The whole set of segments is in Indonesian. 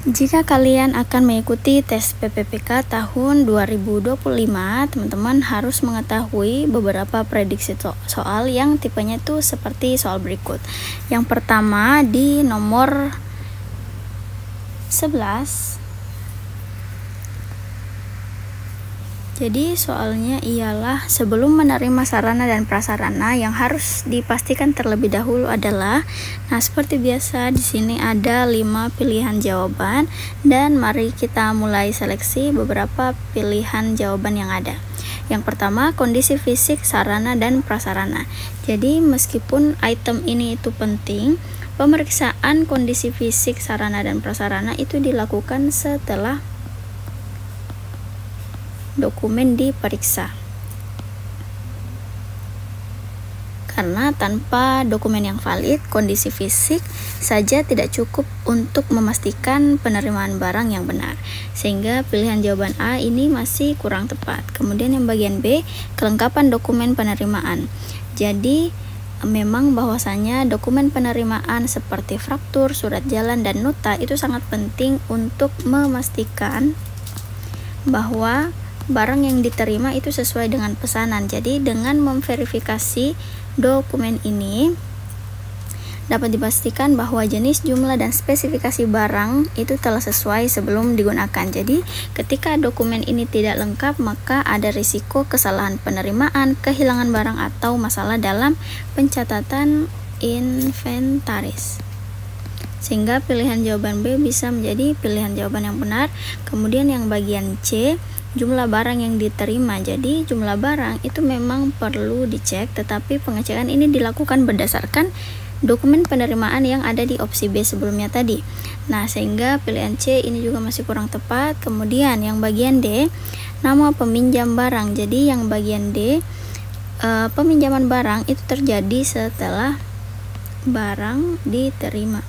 Jika kalian akan mengikuti tes PPPK tahun 2025, teman-teman harus mengetahui beberapa prediksi soal yang tipenya itu seperti soal berikut. Yang pertama di nomor 11. Jadi soalnya ialah sebelum menerima sarana dan prasarana yang harus dipastikan terlebih dahulu adalah, nah seperti biasa di sini ada 5 pilihan jawaban dan mari kita mulai seleksi beberapa pilihan jawaban yang ada. Yang pertama, kondisi fisik sarana dan prasarana. Jadi meskipun item ini itu penting, pemeriksaan kondisi fisik sarana dan prasarana itu dilakukan setelah dokumen diperiksa, karena tanpa dokumen yang valid, kondisi fisik saja tidak cukup untuk memastikan penerimaan barang yang benar, sehingga pilihan jawaban A ini masih kurang tepat. Kemudian yang bagian B, kelengkapan dokumen penerimaan. Jadi memang bahwasanya dokumen penerimaan seperti faktur, surat jalan, dan nota itu sangat penting untuk memastikan bahwa barang yang diterima itu sesuai dengan pesanan. Jadi dengan memverifikasi dokumen ini dapat dipastikan bahwa jenis, jumlah, dan spesifikasi barang itu telah sesuai sebelum digunakan. Jadi ketika dokumen ini tidak lengkap, maka ada risiko kesalahan penerimaan, kehilangan barang, atau masalah dalam pencatatan inventaris. Sehingga pilihan jawaban B bisa menjadi pilihan jawaban yang benar. Kemudian yang bagian C, jumlah barang yang diterima. Jadi jumlah barang itu memang perlu dicek, tetapi pengecekan ini dilakukan berdasarkan dokumen penerimaan yang ada di opsi B sebelumnya tadi. Nah, sehingga pilihan C ini juga masih kurang tepat. Kemudian yang bagian D, nama peminjam barang. Jadi yang bagian D, peminjaman barang itu terjadi setelah barang diterima,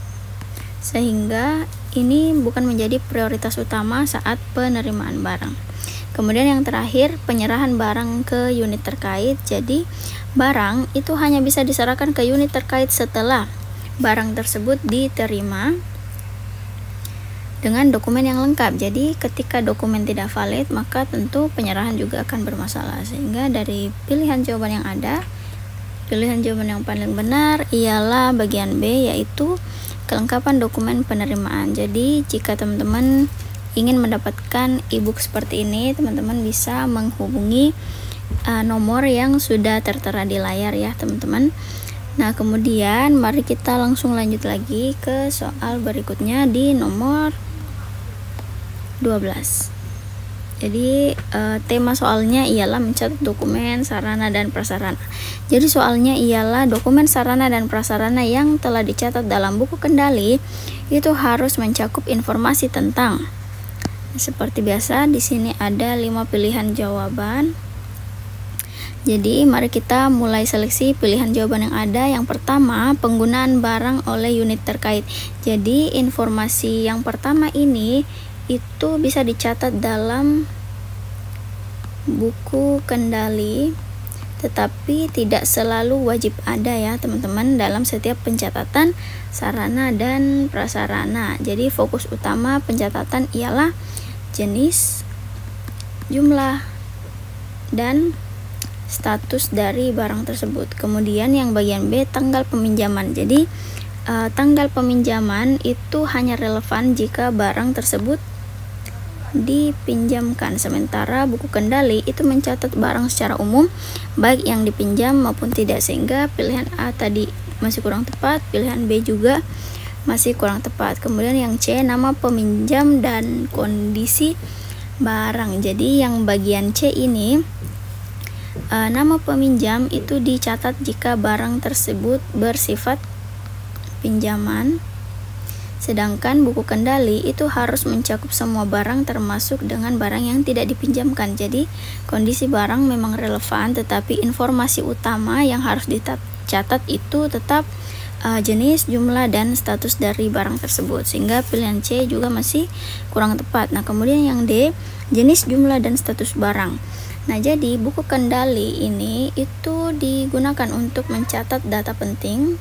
sehingga ini bukan menjadi prioritas utama saat penerimaan barang. Kemudian yang terakhir, penyerahan barang ke unit terkait. Jadi barang itu hanya bisa diserahkan ke unit terkait setelah barang tersebut diterima dengan dokumen yang lengkap. Jadi ketika dokumen tidak valid, maka tentu penyerahan juga akan bermasalah. Sehingga dari pilihan jawaban yang ada, pilihan jawaban yang paling benar ialah bagian B, yaitu kelengkapan dokumen penerimaan. Jadi jika teman-teman ingin mendapatkan ebook seperti ini, teman-teman bisa menghubungi nomor yang sudah tertera di layar ya teman-teman. Nah, kemudian mari kita langsung lanjut lagi ke soal berikutnya di nomor 12. Jadi tema soalnya ialah mencatat dokumen sarana dan prasarana. Jadi soalnya ialah dokumen sarana dan prasarana yang telah dicatat dalam buku kendali itu harus mencakup informasi tentang, seperti biasa di sini ada 5 pilihan jawaban. Jadi mari kita mulai seleksi pilihan jawaban yang ada. Yang pertama, penggunaan barang oleh unit terkait. Jadi informasi yang pertama ini itu bisa dicatat dalam buku kendali, tetapi tidak selalu wajib ada ya teman-teman dalam setiap pencatatan sarana dan prasarana. Jadi fokus utama pencatatan ialah jenis, jumlah, dan status dari barang tersebut. Kemudian yang bagian B, tanggal peminjaman. Jadi tanggal peminjaman itu hanya relevan jika barang tersebut dipinjamkan, sementara buku kendali itu mencatat barang secara umum baik yang dipinjam maupun tidak, sehingga pilihan A tadi masih kurang tepat, pilihan B juga masih kurang tepat. Kemudian yang C, nama peminjam dan kondisi barang. Jadi yang bagian C ini, nama peminjam itu dicatat jika barang tersebut bersifat pinjaman, sedangkan buku kendali itu harus mencakup semua barang termasuk dengan barang yang tidak dipinjamkan. Jadi kondisi barang memang relevan, tetapi informasi utama yang harus dicatat itu tetap jenis, jumlah, dan status dari barang tersebut, sehingga pilihan C juga masih kurang tepat. Nah, kemudian yang D, jenis, jumlah, dan status barang. Nah, jadi buku kendali ini itu digunakan untuk mencatat data penting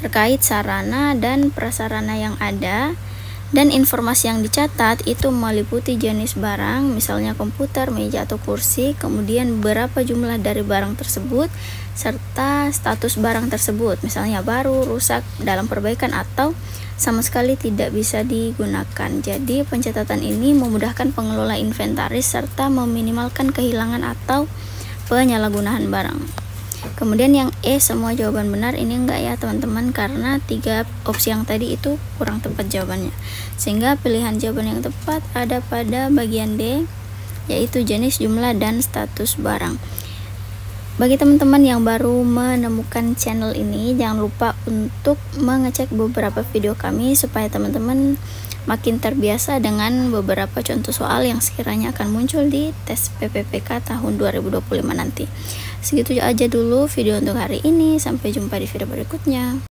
terkait sarana dan prasarana yang ada, dan informasi yang dicatat itu meliputi jenis barang, misalnya komputer, meja atau kursi, kemudian berapa jumlah dari barang tersebut, serta status barang tersebut, misalnya baru, rusak, dalam perbaikan, atau sama sekali tidak bisa digunakan. Jadi pencatatan ini memudahkan pengelola inventaris serta meminimalkan kehilangan atau penyalahgunaan barang. Kemudian yang E, semua jawaban benar, ini enggak ya teman-teman, karena 3 opsi yang tadi itu kurang tepat jawabannya, sehingga pilihan jawaban yang tepat ada pada bagian D, yaitu jenis, jumlah, dan status barang. Bagi teman-teman yang baru menemukan channel ini, jangan lupa untuk mengecek beberapa video kami supaya teman-teman makin terbiasa dengan beberapa contoh soal yang sekiranya akan muncul di tes PPPK tahun 2025 nanti. Segitu aja dulu video untuk hari ini, sampai jumpa di video berikutnya.